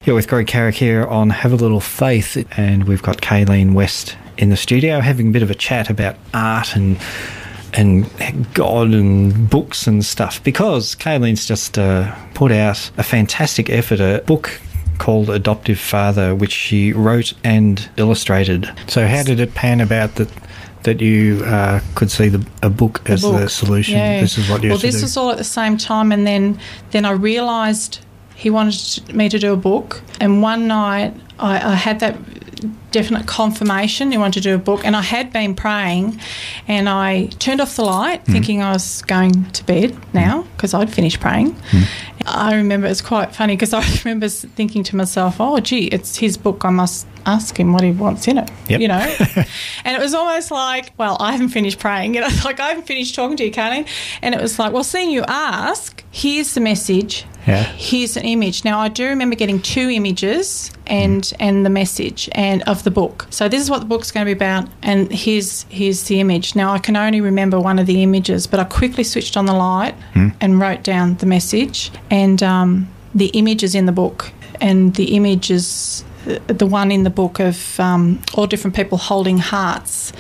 Yeah, with Greg Carrick here on Have a Little Faith, and we've got Kayleen West in the studio having a bit of a chat about art and God and books and stuff, because Kayleen's just put out a fantastic effort, a book called Adoptive Father, which she wrote and illustrated. So how did it pan about that you could see a book as the solution? Yeah. This is what you have to do. Well, this was all at the same time, and then I realised he wanted me to do a book, and one night I had that definite confirmation he wanted to do a book, and I had been praying, and I turned off the light thinking I was going to bed now because I'd finished praying. I remember, it's quite funny because I remember thinking to myself, oh gee, it's his book, I must ask him what he wants in it. Yep. You know. And it was almost like, well, I haven't finished praying, you know, like I haven't finished talking to you, Kayleen, and it was like, well, seeing you ask, here's the message. Yeah. Here's an image. Now, I do remember getting 2 images and the message and of the book. So this is what the book's going to be about, and here's the image. Now, I can only remember one of the images, but I quickly switched on the light and wrote down the message, and the image is in the book, and the image is the one in the book of all different people holding hearts.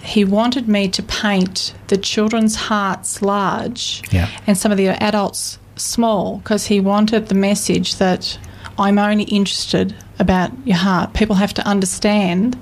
He wanted me to paint the children's hearts large and some of the adults small, because he wanted the message that I'm only interested about your heart. People have to understand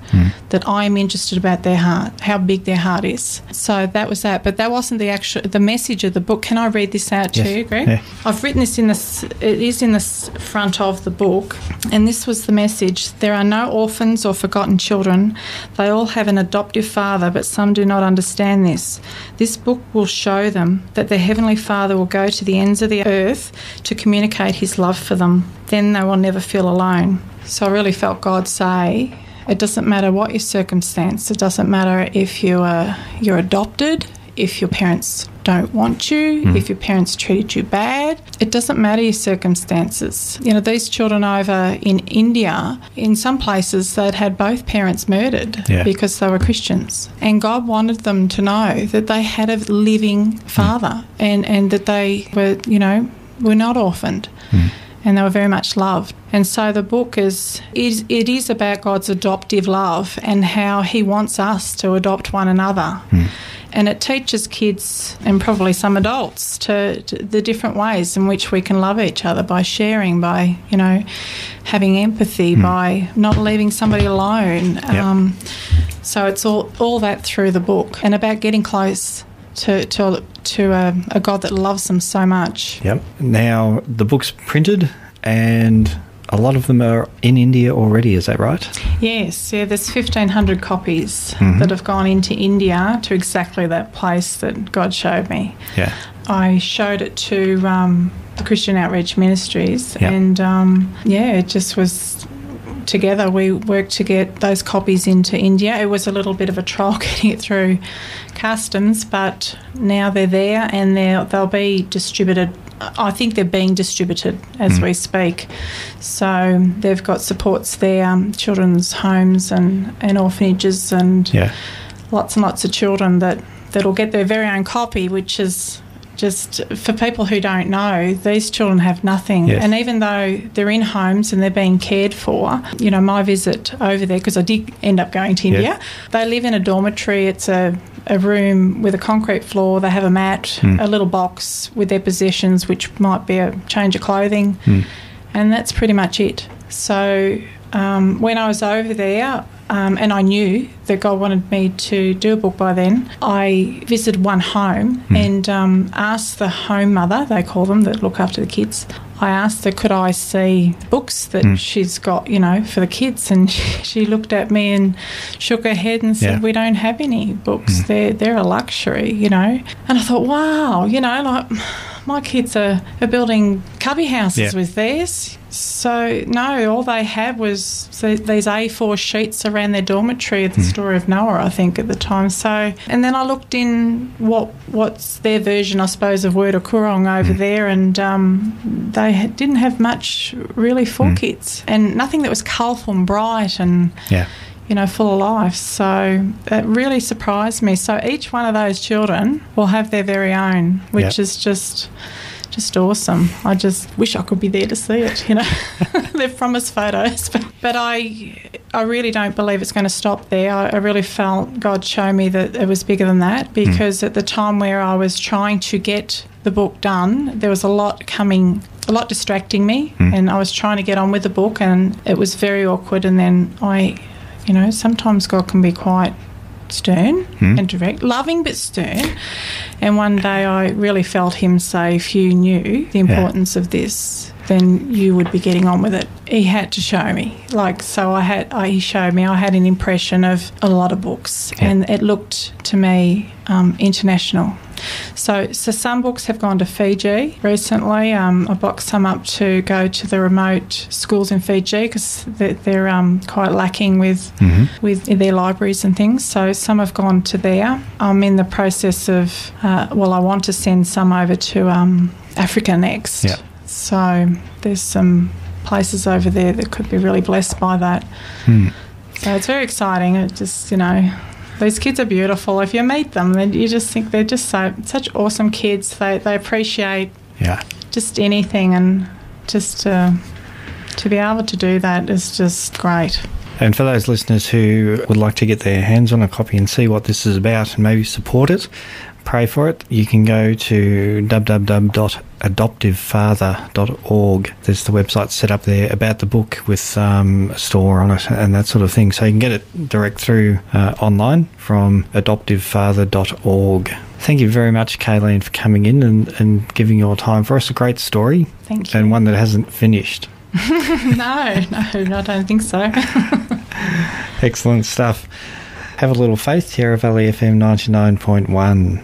that I'm interested about their heart, how big their heart is. So that was that, but that wasn't the message of the book. Can I read this out to you, Greg? Yeah. I've written this it is in the front of the book, and this was the message. There are no orphans or forgotten children. They all have an adoptive father, but some do not understand this. This book will show them that their Heavenly Father will go to the ends of the earth to communicate his love for them. Then they will never feel alone. So I really felt God say, it doesn't matter what your circumstance. It doesn't matter if you're adopted, if your parents don't want you, if your parents treated you bad. It doesn't matter your circumstances. You know, these children over in India, in some places they'd had both parents murdered because they were Christians. And God wanted them to know that they had a living father and that they were, you know, were not orphaned. And they were very much loved. And so the book is about God's adoptive love and how he wants us to adopt one another. And it teaches kids and probably some adults to the different ways in which we can love each other, by sharing, by, you know, having empathy, by not leaving somebody alone. So it's all that through the book, and about getting close to a God that loves them so much. Yep. Now, the book's printed and a lot of them are in India already, is that right? Yes, yeah, there's 1,500 copies that have gone into India, to exactly that place that God showed me. Yeah. I showed it to the Christian Outreach Ministries, and it just was... Together we worked to get those copies into India. It was a little bit of a trial getting it through customs, but now they're there and they'll be distributed. I think they're being distributed as we speak. So they've got supports there, children's homes and orphanages, and lots and lots of children that'll get their very own copy, which is... Just for people who don't know, these children have nothing. Yes. And even though they're in homes and they're being cared for, you know, my visit over there, because I did end up going to India, they live in a dormitory. It's a room with a concrete floor. They have a mat, a little box with their possessions, which might be a change of clothing, and that's pretty much it. So when I was over there, and I knew that God wanted me to do a book by then, I visited one home and asked the home mother, they call them, that look after the kids, I asked her, could I see books that she's got, you know, for the kids? And she looked at me and shook her head and said, we don't have any books. They're a luxury, you know. And I thought, wow, you know, like my kids are building cubby houses with theirs. So, no, all they had was these A4 sheets around their dormitory at the Story of Noah, I think, at the time. So, and then I looked in what's their version, I suppose, of Word of Kurong over there, and they didn't have much really for kids, and nothing that was colourful and bright and, you know, full of life. So it really surprised me. So each one of those children will have their very own, which is just just awesome. I just wish I could be there to see it, you know. They're promised photos. But I really don't believe it's going to stop there. I really felt God show me that it was bigger than that, because at the time where I was trying to get the book done, there was a lot distracting me, and I was trying to get on with the book, and it was very awkward. And then sometimes God can be quite stern and direct, loving but stern. And one day I really felt him say, if you knew the importance of this, then you would be getting on with it. He had to show me. He showed me. I had an impression of a lot of books, and it looked to me international. So some books have gone to Fiji recently. I boxed some up to go to the remote schools in Fiji, because they're quite lacking with their libraries and things. So some have gone to there. I'm in the process of, I want to send some over to Africa next. Yeah. So there's some places over there that could be really blessed by that. So it's very exciting. It just, these kids are beautiful. If you meet them, then you just think they're just such awesome kids. They appreciate just anything, and just to be able to do that is just great. And for those listeners who would like to get their hands on a copy and see what this is about and maybe support it, pray for it, you can go to www.adoptivefather.org. There's the website set up there about the book with a store on it and that sort of thing. So you can get it direct through online from adoptivefather.org. Thank you very much, Kayleen, for coming in and giving your time for us. A great story. Thank you. And one that hasn't finished. No, I don't think so. Excellent stuff. Have a little faith. Yarra Valley FM 99.1.